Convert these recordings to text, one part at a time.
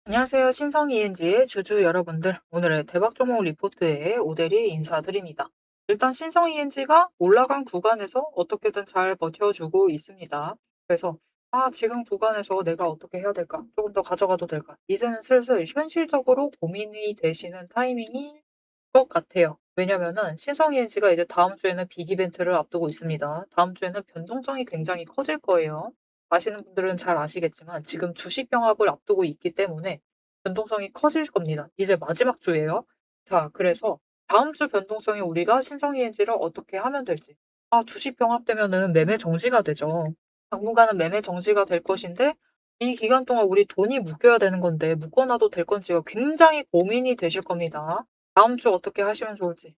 안녕하세요. 신성 ENG의 주주 여러분들. 오늘의 대박 종목 리포트에 오대리 인사드립니다. 일단 신성 ENG가 올라간 구간에서 어떻게든 잘 버텨주고 있습니다. 그래서 지금 구간에서 내가 어떻게 해야 될까? 조금 더 가져가도 될까? 이제는 슬슬 현실적으로 고민이 되시는 타이밍일 것 같아요. 왜냐면은 신성 ENG가 이제 다음 주에는 빅 이벤트를 앞두고 있습니다. 다음 주에는 변동성이 굉장히 커질 거예요. 아시는 분들은 잘 아시겠지만 지금 주식 병합을 앞두고 있기 때문에 변동성이 커질 겁니다. 이제 마지막 주예요. 자, 그래서 다음 주 변동성이 우리가 신성 ENG를 어떻게 하면 될지. 주식 병합되면은 매매 정지가 되죠. 당분간은 매매 정지가 될 것인데 이 기간 동안 우리 돈이 묶여야 되는 건데 묶어놔도 될 건지가 굉장히 고민이 되실 겁니다. 다음 주 어떻게 하시면 좋을지.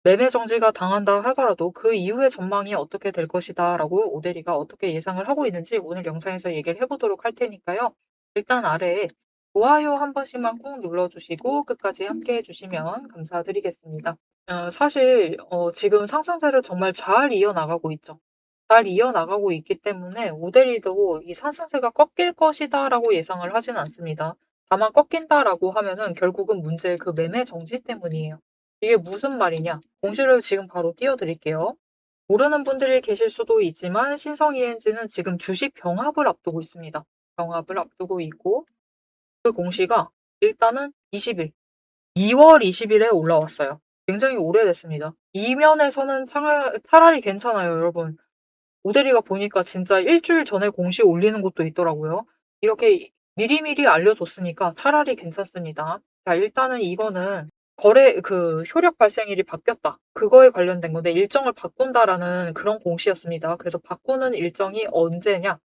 매매 정지가 당한다 하더라도 그 이후의 전망이 어떻게 될 것이다라고 오대리가 어떻게 예상을 하고 있는지 오늘 영상에서 얘기를 해보도록 할 테니까요. 일단 아래에 좋아요 한 번씩만 꾹 눌러주시고 끝까지 함께 해주시면 감사드리겠습니다. 사실 지금 상승세를 정말 잘 이어나가고 있죠. 잘 이어나가고 있기 때문에 오대리도 이 상승세가 꺾일 것이다라고 예상을 하진 않습니다. 다만 꺾인다라고 하면은 결국은 문제의 그 매매 정지 때문이에요. 이게 무슨 말이냐? 공시를 지금 바로 띄워드릴게요. 모르는 분들이 계실 수도 있지만 신성 ENG는 지금 주식 병합을 앞두고 있습니다. 병합을 앞두고 있고 그 공시가 일단은 20일, 2월 20일에 올라왔어요. 굉장히 오래됐습니다. 이면에서는 차라리 괜찮아요, 여러분. 오대리가 보니까 진짜 일주일 전에 공시 올리는 것도 있더라고요. 이렇게 미리미리 알려줬으니까 차라리 괜찮습니다. 자, 일단은 이거는 거래 효력 발생일이 바뀌었다. 그거에 관련된 건데 일정을 바꾼다라는 그런 공시였습니다. 그래서 바꾸는 일정이 언제냐?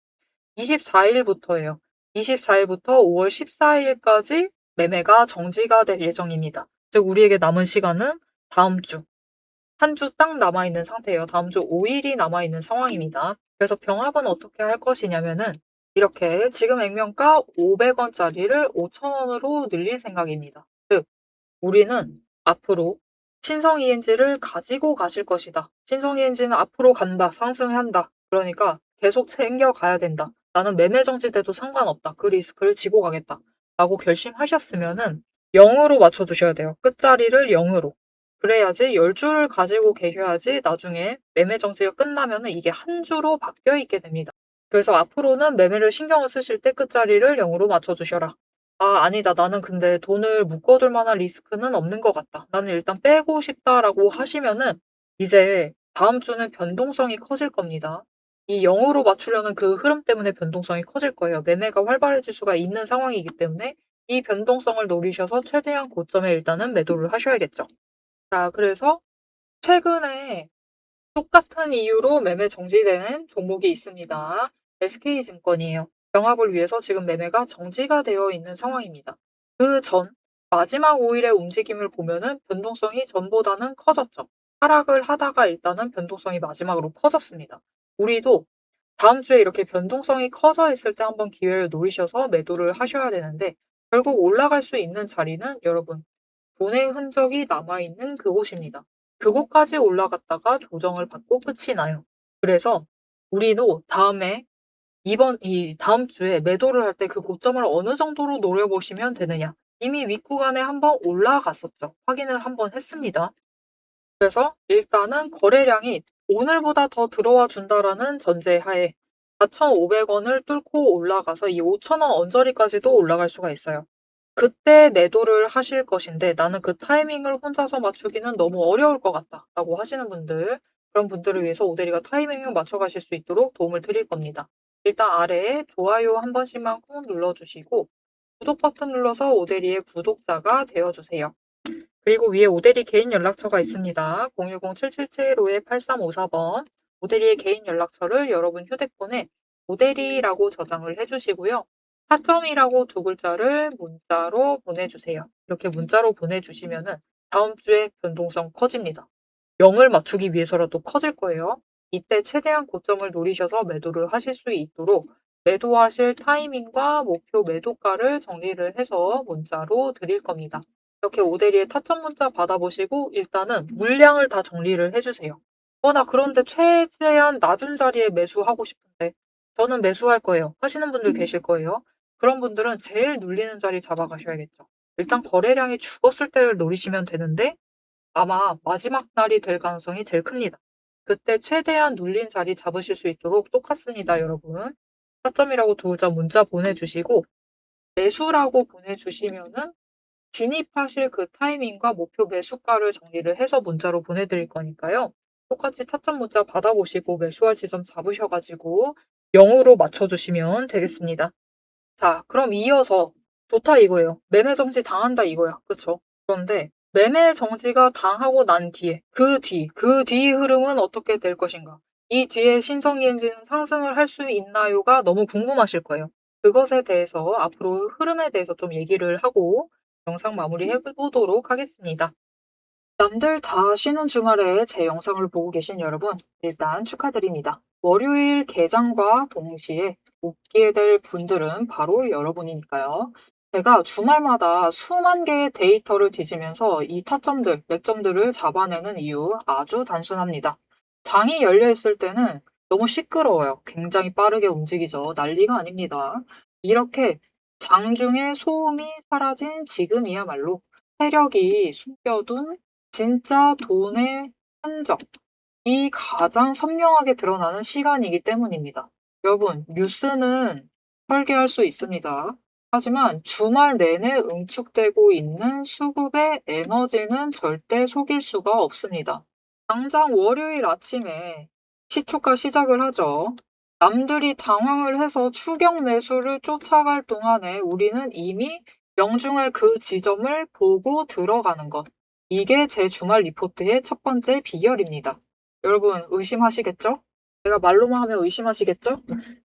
24일부터예요. 24일부터 5월 14일까지 매매가 정지가 될 예정입니다. 즉 우리에게 남은 시간은 다음 주, 한 주 딱 남아있는 상태예요. 다음 주 5일이 남아있는 상황입니다. 그래서 병합은 어떻게 할 것이냐면은 이렇게 지금 액면가 500원짜리를 5,000원으로 늘릴 생각입니다. 즉 우리는 앞으로 신성 ENG를 가지고 가실 것이다. 신성 ENG는 앞으로 간다. 상승한다. 그러니까 계속 챙겨가야 된다. 나는 매매 정지돼도 상관없다. 그 리스크를 지고 가겠다. 라고 결심하셨으면은 0으로 맞춰주셔야 돼요. 끝자리를 0으로. 그래야지 10주를 가지고 계셔야지 나중에 매매 정지가 끝나면은 이게 한 주로 바뀌어 있게 됩니다. 그래서 앞으로는 매매를 신경을 쓰실 때 끝자리를 0으로 맞춰주셔라. 아니다. 나는 근데 돈을 묶어둘 만한 리스크는 없는 것 같다. 나는 일단 빼고 싶다라고 하시면은 이제 다음 주는 변동성이 커질 겁니다. 이 0으로 맞추려는 그 흐름 때문에 변동성이 커질 거예요. 매매가 활발해질 수가 있는 상황이기 때문에 이 변동성을 노리셔서 최대한 고점에 일단은 매도를 하셔야겠죠. 자, 그래서 최근에 똑같은 이유로 매매 정지되는 종목이 있습니다. SK증권이에요. 병합을 위해서 지금 매매가 정지가 되어 있는 상황입니다. 그 전 마지막 5일의 움직임을 보면은 변동성이 전보다는 커졌죠. 하락을 하다가 일단은 변동성이 마지막으로 커졌습니다. 우리도 다음 주에 이렇게 변동성이 커져 있을 때 한번 기회를 노리셔서 매도를 하셔야 되는데 결국 올라갈 수 있는 자리는 여러분 돈의 흔적이 남아있는 그곳입니다. 그곳까지 올라갔다가 조정을 받고 끝이 나요. 그래서 우리도 이 다음 주에 매도를 할 때 그 고점을 어느 정도로 노려보시면 되느냐. 이미 윗구간에 한번 올라갔었죠. 확인을 한번 했습니다. 그래서 일단은 거래량이 오늘보다 더 들어와 준다라는 전제하에 4,500원을 뚫고 올라가서 이 5,000원 언저리까지도 올라갈 수가 있어요. 그때 매도를 하실 것인데 나는 그 타이밍을 혼자서 맞추기는 너무 어려울 것 같다 라고 하시는 분들, 그런 분들을 위해서 오대리가 타이밍을 맞춰가실 수 있도록 도움을 드릴 겁니다. 일단 아래에 좋아요 한 번씩만 꾹 눌러주시고 구독 버튼 눌러서 오대리의 구독자가 되어주세요. 그리고 위에 오대리 개인 연락처가 있습니다. 010-7775-8354번. 오대리의 개인 연락처를 여러분 휴대폰에 오대리라고 저장을 해주시고요. 타점이라고 두 글자를 문자로 보내주세요. 이렇게 문자로 보내주시면은 다음 주에 변동성 커집니다. 0을 맞추기 위해서라도 커질 거예요. 이때 최대한 고점을 노리셔서 매도를 하실 수 있도록 매도하실 타이밍과 목표 매도가를 정리를 해서 문자로 드릴 겁니다. 이렇게 오대리의 타점 문자 받아보시고 일단은 물량을 다 정리를 해주세요. 나 그런데 최대한 낮은 자리에 매수하고 싶은데 저는 매수할 거예요. 하시는 분들 계실 거예요. 그런 분들은 제일 눌리는 자리 잡아가셔야겠죠. 일단 거래량이 죽었을 때를 노리시면 되는데 아마 마지막 날이 될 가능성이 제일 큽니다. 그때 최대한 눌린 자리 잡으실 수 있도록 똑같습니다, 여러분. 타점이라고 두 글자 문자 보내주시고 매수라고 보내주시면은 진입하실 그 타이밍과 목표 매수가를 정리를 해서 문자로 보내드릴 거니까요. 똑같이 타점 문자 받아보시고 매수할 지점 잡으셔가지고 0으로 맞춰주시면 되겠습니다. 자, 그럼 이어서 좋다 이거예요. 매매 정지 당한다 이거야. 그쵸? 그런데 매매 정지가 당하고 난 뒤에 그 뒤 흐름은 어떻게 될 것인가? 이 뒤에 신성이엔진은 상승을 할 수 있나요가 너무 궁금하실 거예요. 그것에 대해서 앞으로 흐름에 대해서 좀 얘기를 하고 영상 마무리해 보도록 하겠습니다. 남들 다 쉬는 주말에 제 영상을 보고 계신 여러분, 일단 축하드립니다. 월요일 개장과 동시에 웃게 될 분들은 바로 여러분이니까요. 제가 주말마다 수만 개의 데이터를 뒤지면서 이 타점들, 맥점들을 잡아내는 이유 아주 단순합니다. 장이 열려 있을 때는 너무 시끄러워요. 굉장히 빠르게 움직이죠. 난리가 아닙니다. 이렇게 장중에 소음이 사라진 지금이야말로 세력이 숨겨둔 진짜 돈의 흔적이 가장 선명하게 드러나는 시간이기 때문입니다. 여러분, 뉴스는 설계할 수 있습니다. 하지만 주말 내내 응축되고 있는 수급의 에너지는 절대 속일 수가 없습니다. 당장 월요일 아침에 시초가 시작을 하죠. 남들이 당황을 해서 추격 매수를 쫓아갈 동안에 우리는 이미 명중할 그 지점을 보고 들어가는 것. 이게 제 주말 리포트의 첫 번째 비결입니다. 여러분 의심하시겠죠? 제가 말로만 하면 의심하시겠죠?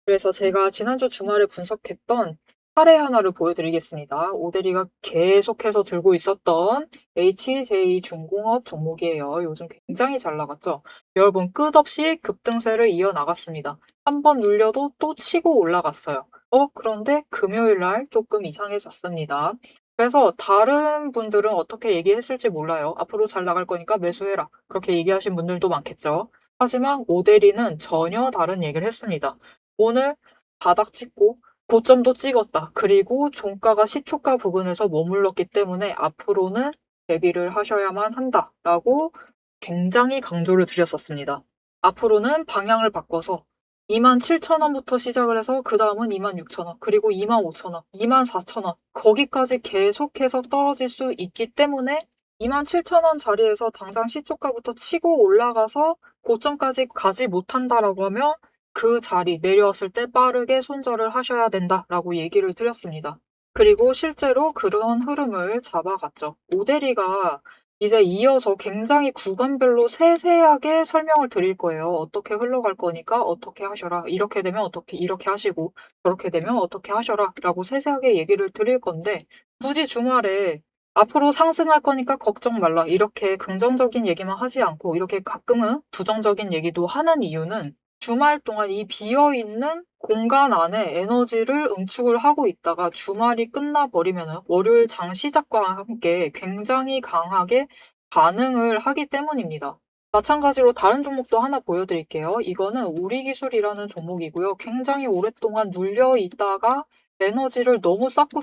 그래서 제가 지난주 주말에 분석했던 사례 하나를 보여드리겠습니다. 오대리가 계속해서 들고 있었던 HJ중공업 종목이에요. 요즘 굉장히 잘 나갔죠? 여러분 끝없이 급등세를 이어나갔습니다. 한 번 눌려도 또 치고 올라갔어요. 그런데 금요일 날 조금 이상해졌습니다. 그래서 다른 분들은 어떻게 얘기했을지 몰라요. 앞으로 잘 나갈 거니까 매수해라. 그렇게 얘기하신 분들도 많겠죠. 하지만 오대리는 전혀 다른 얘기를 했습니다. 오늘 바닥 찍고 고점도 찍었다. 그리고 종가가 시초가 부근에서 머물렀기 때문에 앞으로는 대비를 하셔야만 한다라고 굉장히 강조를 드렸었습니다. 앞으로는 방향을 바꿔서 27,000원부터 시작을 해서 그 다음은 26,000원, 그리고 25,000원, 24,000원 거기까지 계속해서 떨어질 수 있기 때문에 27,000원 자리에서 당장 시초가부터 치고 올라가서 고점까지 가지 못한다라고 하면 그 자리 내려왔을 때 빠르게 손절을 하셔야 된다라고 얘기를 드렸습니다. 그리고 실제로 그런 흐름을 잡아갔죠. 오대리가 이제 이어서 굉장히 구간별로 세세하게 설명을 드릴 거예요. 어떻게 흘러갈 거니까 어떻게 하셔라. 이렇게 되면 어떻게 이렇게 하시고 저렇게 되면 어떻게 하셔라 라고 세세하게 얘기를 드릴 건데 굳이 주말에 앞으로 상승할 거니까 걱정 말라. 이렇게 긍정적인 얘기만 하지 않고 이렇게 가끔은 부정적인 얘기도 하는 이유는 주말 동안 이 비어있는 공간 안에 에너지를 응축을 하고 있다가 주말이 끝나버리면 월요일 장 시작과 함께 굉장히 강하게 반응을 하기 때문입니다. 마찬가지로 다른 종목도 하나 보여드릴게요. 이거는 우리기술이라는 종목이고요. 굉장히 오랫동안 눌려 있다가 에너지를 너무 쌓고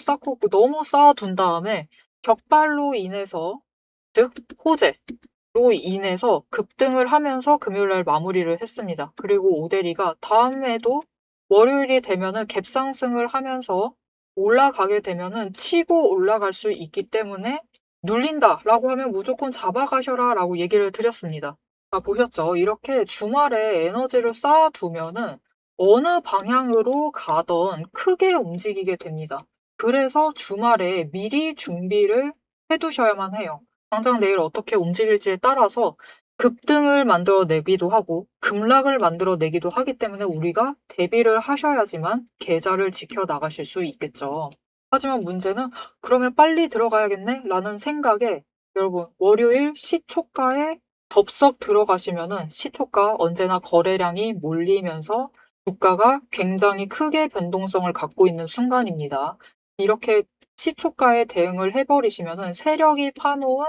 너무 쌓아둔 다음에 격발로 인해서 즉 호재로 인해서 급등을 하면서 금요일날 마무리를 했습니다. 그리고 오대리가 다음에도 월요일이 되면은 갭상승을 하면서 올라가게 되면은 치고 올라갈 수 있기 때문에 눌린다라고 하면 무조건 잡아가셔라라고 얘기를 드렸습니다. 자, 보셨죠? 이렇게 주말에 에너지를 쌓아두면은 어느 방향으로 가던 크게 움직이게 됩니다. 그래서 주말에 미리 준비를 해두셔야만 해요. 당장 내일 어떻게 움직일지에 따라서 급등을 만들어내기도 하고 급락을 만들어내기도 하기 때문에 우리가 대비를 하셔야지만 계좌를 지켜나가실 수 있겠죠. 하지만 문제는 그러면 빨리 들어가야겠네? 라는 생각에 여러분 월요일 시초가에 덥석 들어가시면은 시초가 언제나 거래량이 몰리면서 주가가 굉장히 크게 변동성을 갖고 있는 순간입니다. 이렇게 시초가에 대응을 해버리시면은 세력이 파놓은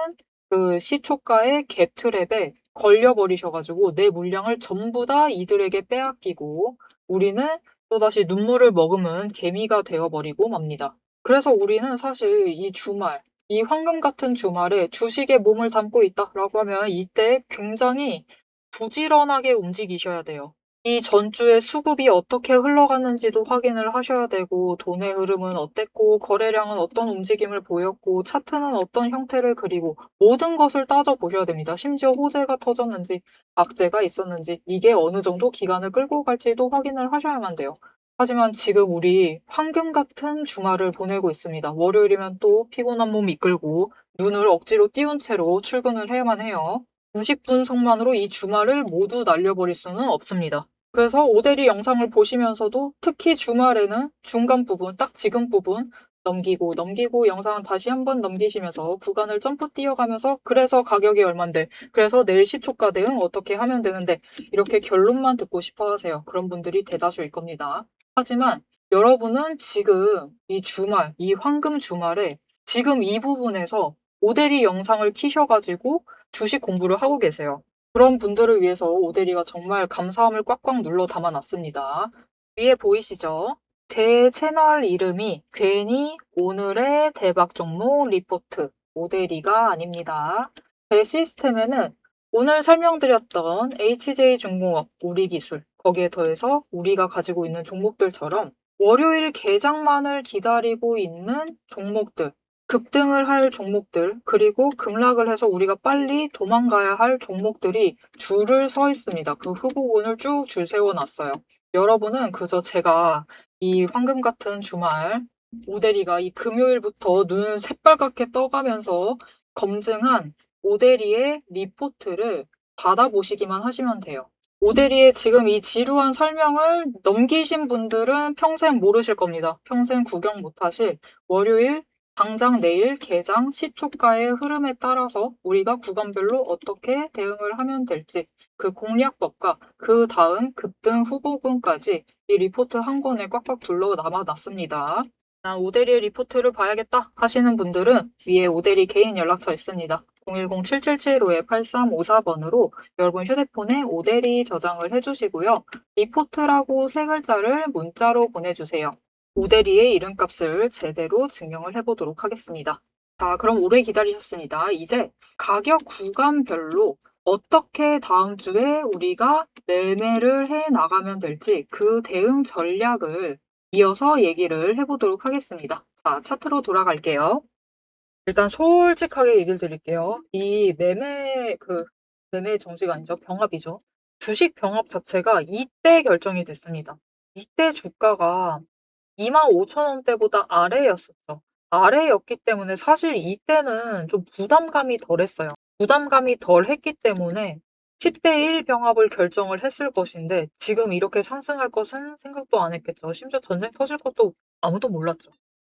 그 시초가의 갭트랩에 걸려버리셔가지고 내 물량을 전부 다 이들에게 빼앗기고 우리는 또다시 눈물을 머금은 개미가 되어버리고 맙니다. 그래서 우리는 사실 이 주말, 이 황금 같은 주말에 주식에 몸을 담고 있다라고 하면 이때 굉장히 부지런하게 움직이셔야 돼요. 이 전주의 수급이 어떻게 흘러갔는지도 확인을 하셔야 되고, 돈의 흐름은 어땠고, 거래량은 어떤 움직임을 보였고, 차트는 어떤 형태를 그리고, 모든 것을 따져보셔야 됩니다. 심지어 호재가 터졌는지, 악재가 있었는지, 이게 어느 정도 기간을 끌고 갈지도 확인을 하셔야만 돼요. 하지만 지금 우리 황금 같은 주말을 보내고 있습니다. 월요일이면 또 피곤한 몸 이끌고, 눈을 억지로 띄운 채로 출근을 해야만 해요. 90분석만으로 이 주말을 모두 날려버릴 수는 없습니다. 그래서 오데리 영상을 보시면서도 특히 주말에는 중간 부분, 딱 지금 부분 넘기고 넘기고 영상은 다시 한번 넘기시면서 구간을 점프 뛰어가면서 그래서 가격이 얼만데, 그래서 내일 시초가 대응 어떻게 하면 되는데, 이렇게 결론만 듣고 싶어 하세요. 그런 분들이 대다수일 겁니다. 하지만 여러분은 지금 이 주말, 이 황금 주말에 지금 이 부분에서 오데리 영상을 키셔가지고 주식 공부를 하고 계세요. 그런 분들을 위해서 오데리가 정말 감사함을 꽉꽉 눌러 담아놨습니다. 위에 보이시죠? 제 채널 이름이 괜히 오늘의 대박 종목 리포트 오데리가 아닙니다. 제 시스템에는 오늘 설명드렸던 HJ중공업, 우리기술, 거기에 더해서 우리가 가지고 있는 종목들처럼 월요일 개장만을 기다리고 있는 종목들, 급등을 할 종목들, 그리고 급락을 해서 우리가 빨리 도망가야 할 종목들이 줄을 서 있습니다. 그 후보군을 쭉 줄 세워놨어요. 여러분은 그저 제가 이 황금 같은 주말, 오데리가 이 금요일부터 눈 새빨갛게 떠가면서 검증한 오데리의 리포트를 받아보시기만 하시면 돼요. 오데리의 지금 이 지루한 설명을 넘기신 분들은 평생 모르실 겁니다. 평생 구경 못하실 월요일 당장 내일 개장 시초가의 흐름에 따라서 우리가 구간별로 어떻게 대응을 하면 될지 그 공략법과 그 다음 급등 후보군까지 이 리포트 한 권에 꽉꽉 둘러 남아놨습니다. 난 오데리의 리포트를 봐야겠다 하시는 분들은 위에 오데리 개인 연락처 있습니다. 010-7775-8354번으로 여러분 휴대폰에 오데리 저장을 해주시고요. 리포트라고 세 글자를 문자로 보내주세요. 오데리의 이름값을 제대로 증명을 해보도록 하겠습니다. 자, 그럼 오래 기다리셨습니다. 이제 가격 구간별로 어떻게 다음 주에 우리가 매매를 해 나가면 될지 그 대응 전략을 이어서 얘기를 해보도록 하겠습니다. 자, 차트로 돌아갈게요. 일단 솔직하게 얘기를 드릴게요. 이 매매 정지가 아니죠. 병합이죠. 주식 병합 자체가 이때 결정이 됐습니다. 이때 주가가 25,000원대보다 아래였었죠. 아래였기 때문에 사실 이때는 좀 부담감이 덜했어요. 부담감이 덜했기 때문에 10대 1 병합을 결정을 했을 것인데 지금 이렇게 상승할 것은 생각도 안 했겠죠. 심지어 전쟁 터질 것도 아무도 몰랐죠.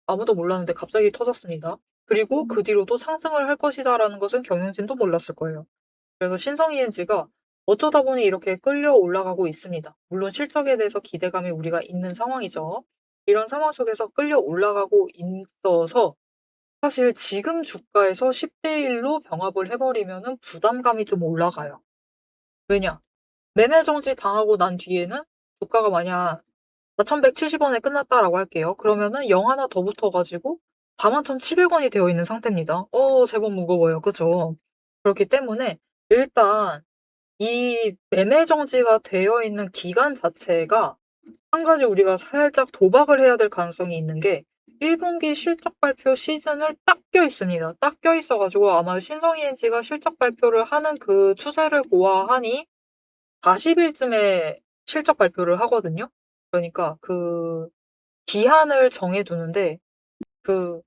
아무도 몰랐는데 갑자기 터졌습니다. 그리고 그 뒤로도 상승을 할 것이다라는 것은 경영진도 몰랐을 거예요. 그래서 신성이엔지가 어쩌다 보니 이렇게 끌려 올라가고 있습니다. 물론 실적에 대해서 기대감이 우리가 있는 상황이죠. 이런 상황 속에서 끌려 올라가고 있어서 사실 지금 주가에서 10대 1로 병합을 해버리면 부담감이 좀 올라가요. 왜냐? 매매 정지 당하고 난 뒤에는 주가가 만약 4,170원에 끝났다라고 할게요. 그러면은 0 하나 더 붙어가지고 41,700원이 되어 있는 상태입니다. 제법 무거워요. 그죠? 그렇기 때문에 일단 이 매매 정지가 되어 있는 기간 자체가 한 가지 우리가 살짝 도박을 해야 될 가능성이 있는 게 1분기 실적 발표 시즌을 딱 껴 있습니다. 딱 껴 있어가지고 아마 신성이엔지가 실적 발표를 하는 그 추세를 고려하니 40일쯤에 실적 발표를 하거든요. 그러니까 그 기한을 정해 두는데 그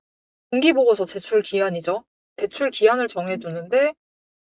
분기보고서 제출 기한이죠. 대출 기한을 정해 두는데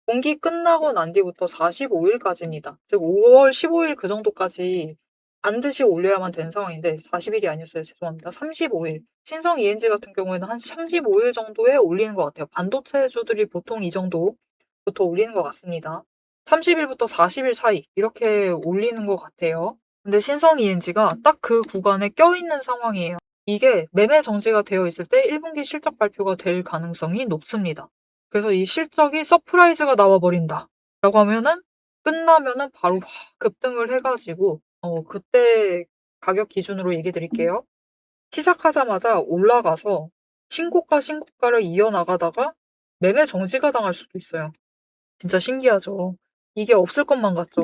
분기 끝나고 난 뒤부터 45일까지입니다. 즉 5월 15일 그 정도까지 반드시 올려야만 되는 상황인데 40일이 아니었어요. 죄송합니다. 35일. 신성 ENG 같은 경우에는 한 35일 정도에 올리는 것 같아요. 반도체주들이 보통 이 정도부터 올리는 것 같습니다. 30일부터 40일 사이 이렇게 올리는 것 같아요. 근데 신성 ENG가 딱 그 구간에 껴있는 상황이에요. 이게 매매 정지가 되어 있을 때 1분기 실적 발표가 될 가능성이 높습니다. 그래서 이 실적이 서프라이즈가 나와버린다 라고 하면은 끝나면은 바로 확 급등을 해가지고 그때 가격 기준으로 얘기 드릴게요. 시작하자마자 올라가서 신고가, 신고가를 이어나가다가 매매 정지가 당할 수도 있어요. 진짜 신기하죠. 이게 없을 것만 같죠.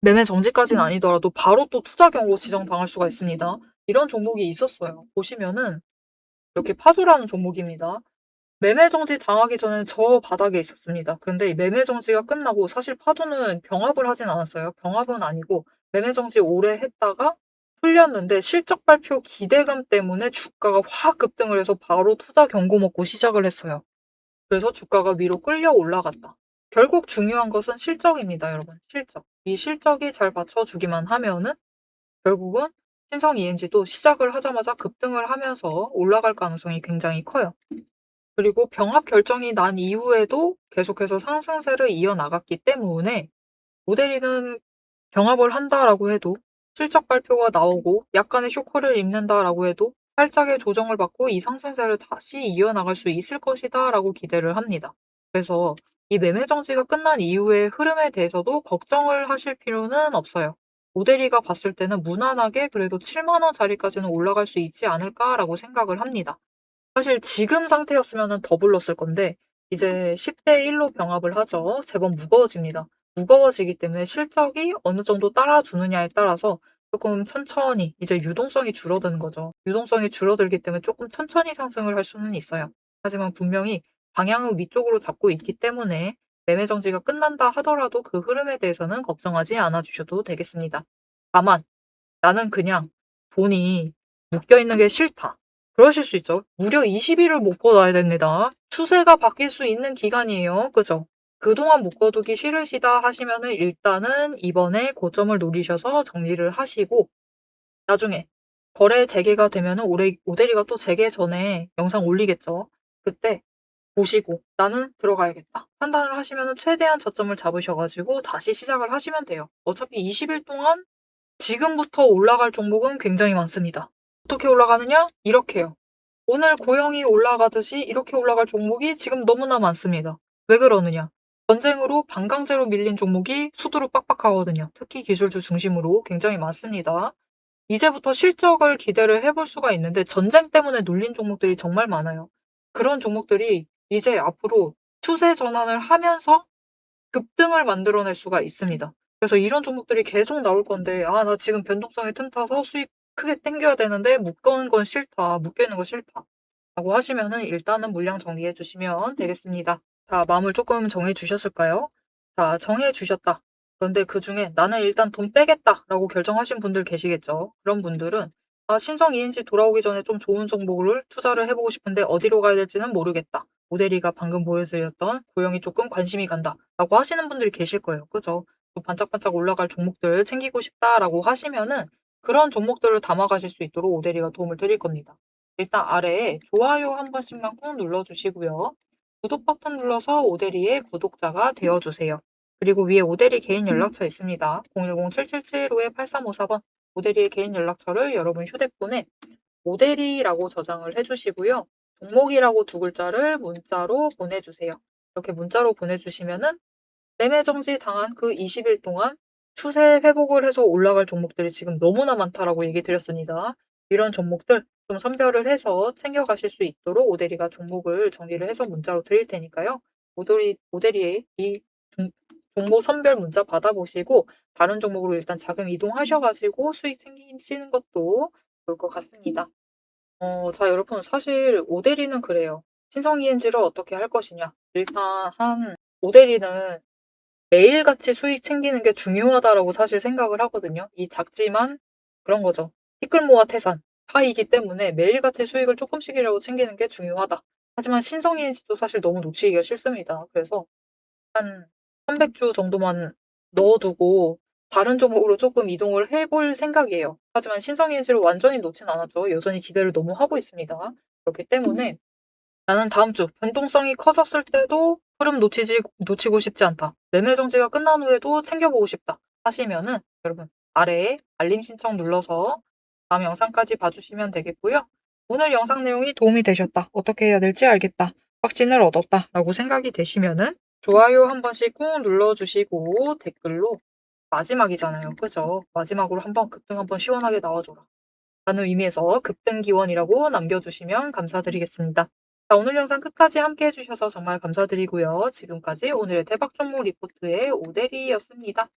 매매 정지까지는 아니더라도 바로 또 투자 경고 지정당할 수가 있습니다. 이런 종목이 있었어요. 보시면은 이렇게 파두라는 종목입니다. 매매 정지 당하기 전에는 저 바닥에 있었습니다. 그런데 이 매매 정지가 끝나고 사실 파도는 병합을 하진 않았어요. 병합은 아니고 매매 정지 오래 했다가 풀렸는데 실적 발표 기대감 때문에 주가가 확 급등을 해서 바로 투자 경고 먹고 시작을 했어요. 그래서 주가가 위로 끌려 올라갔다. 결국 중요한 것은 실적입니다, 여러분. 실적. 이 실적이 잘 받쳐주기만 하면은 결국은 신성 ENG도 시작을 하자마자 급등을 하면서 올라갈 가능성이 굉장히 커요. 그리고 병합 결정이 난 이후에도 계속해서 상승세를 이어나갔기 때문에 모델이는 병합을 한다라고 해도 실적 발표가 나오고 약간의 쇼크를 입는다라고 해도 살짝의 조정을 받고 이 상승세를 다시 이어나갈 수 있을 것이다라고 기대를 합니다. 그래서 이 매매 정지가 끝난 이후의 흐름에 대해서도 걱정을 하실 필요는 없어요. 모델이가 봤을 때는 무난하게 그래도 7만 원짜리까지는 올라갈 수 있지 않을까라고 생각을 합니다. 사실 지금 상태였으면 더 불렀을 건데 이제 10대 1로 병합을 하죠. 제법 무거워집니다. 무거워지기 때문에 실적이 어느 정도 따라주느냐에 따라서 조금 천천히 이제 유동성이 줄어드는 거죠. 유동성이 줄어들기 때문에 조금 천천히 상승을 할 수는 있어요. 하지만 분명히 방향은 위쪽으로 잡고 있기 때문에 매매 정지가 끝난다 하더라도 그 흐름에 대해서는 걱정하지 않아 주셔도 되겠습니다. 다만 나는 그냥 돈이 묶여 있는 게 싫다. 그러실 수 있죠. 무려 20일을 묶어놔야 됩니다. 추세가 바뀔 수 있는 기간이에요. 그죠? 그동안 묶어두기 싫으시다 하시면은 일단은 이번에 고점을 노리셔서 정리를 하시고 나중에 거래 재개가 되면은 오대리가 또 재개 전에 영상 올리겠죠. 그때 보시고 나는 들어가야겠다. 판단을 하시면은 최대한 저점을 잡으셔가지고 다시 시작을 하시면 돼요. 어차피 20일 동안 지금부터 올라갈 종목은 굉장히 많습니다. 어떻게 올라가느냐? 이렇게요. 오늘 고영이 올라가듯이 이렇게 올라갈 종목이 지금 너무나 많습니다. 왜 그러느냐? 전쟁으로 반강제로 밀린 종목이 수두룩 빡빡하거든요. 특히 기술주 중심으로 굉장히 많습니다. 이제부터 실적을 기대를 해볼 수가 있는데 전쟁 때문에 눌린 종목들이 정말 많아요. 그런 종목들이 이제 앞으로 추세 전환을 하면서 급등을 만들어낼 수가 있습니다. 그래서 이런 종목들이 계속 나올 건데 나 지금 변동성이 틈타서 수익 크게 땡겨야 되는데 묶어는 건 싫다. 묶여 있는 거 싫다. 라고 하시면은 일단은 물량 정리해 주시면 되겠습니다. 자, 마음을 조금 정해 주셨을까요? 자, 정해 주셨다. 그런데 그중에 나는 일단 돈 빼겠다라고 결정하신 분들 계시겠죠. 그런 분들은 신성 ENG 돌아오기 전에 좀 좋은 종목을 투자를 해보고 싶은데 어디로 가야 될지는 모르겠다. 모델이가 방금 보여드렸던 고영이 조금 관심이 간다. 라고 하시는 분들이 계실 거예요. 그죠? 또 반짝반짝 올라갈 종목들 챙기고 싶다라고 하시면은 그런 종목들을 담아가실 수 있도록 오대리가 도움을 드릴 겁니다. 일단 아래에 좋아요 한 번씩만 꾹 눌러주시고요. 구독 버튼 눌러서 오대리의 구독자가 되어주세요. 그리고 위에 오대리 개인 연락처 있습니다. 010-7775-8354번 오대리의 개인 연락처를 여러분 휴대폰에 오대리라고 저장을 해주시고요. 종목이라고 두 글자를 문자로 보내주세요. 이렇게 문자로 보내주시면은 매매 정지 당한 그 20일 동안 추세 회복을 해서 올라갈 종목들이 지금 너무나 많다라고 얘기 드렸습니다. 이런 종목들 좀 선별을 해서 챙겨가실 수 있도록 오대리가 종목을 정리를 해서 문자로 드릴 테니까요. 오대리의 이 종목 선별 문자 받아보시고 다른 종목으로 일단 자금 이동하셔가지고 수익 챙기시는 것도 좋을 것 같습니다. 자, 여러분, 사실 오대리는 그래요. 신성 ENG를 어떻게 할 것이냐. 일단 오대리는 매일같이 수익 챙기는 게 중요하다라고 사실 생각을 하거든요. 이 작지만 그런 거죠. 티끌 모아 태산 파이기 때문에 매일같이 수익을 조금씩이라도 챙기는 게 중요하다. 하지만 신성 ENG도 사실 너무 놓치기가 싫습니다. 그래서 한 300주 정도만 넣어두고 다른 종목으로 조금 이동을 해볼 생각이에요. 하지만 신성 ENG를 완전히 놓진 않았죠. 여전히 기대를 너무 하고 있습니다. 그렇기 때문에 나는 다음 주 변동성이 커졌을 때도 흐름 놓치고 싶지 않다. 매매 정지가 끝난 후에도 챙겨보고 싶다. 하시면은 여러분 아래에 알림 신청 눌러서 다음 영상까지 봐주시면 되겠고요. 오늘 영상 내용이 도움이 되셨다. 어떻게 해야 될지 알겠다. 확신을 얻었다. 라고 생각이 되시면은 좋아요 한 번씩 꾹 눌러주시고 댓글로 마지막이잖아요. 그죠? 마지막으로 한번 급등 한번 시원하게 나와줘라. 라는 의미에서 급등 기원이라고 남겨주시면 감사드리겠습니다. 자, 오늘 영상 끝까지 함께 해주셔서 정말 감사드리고요. 지금까지 오늘의 대박 종목 리포트의 오대리였습니다.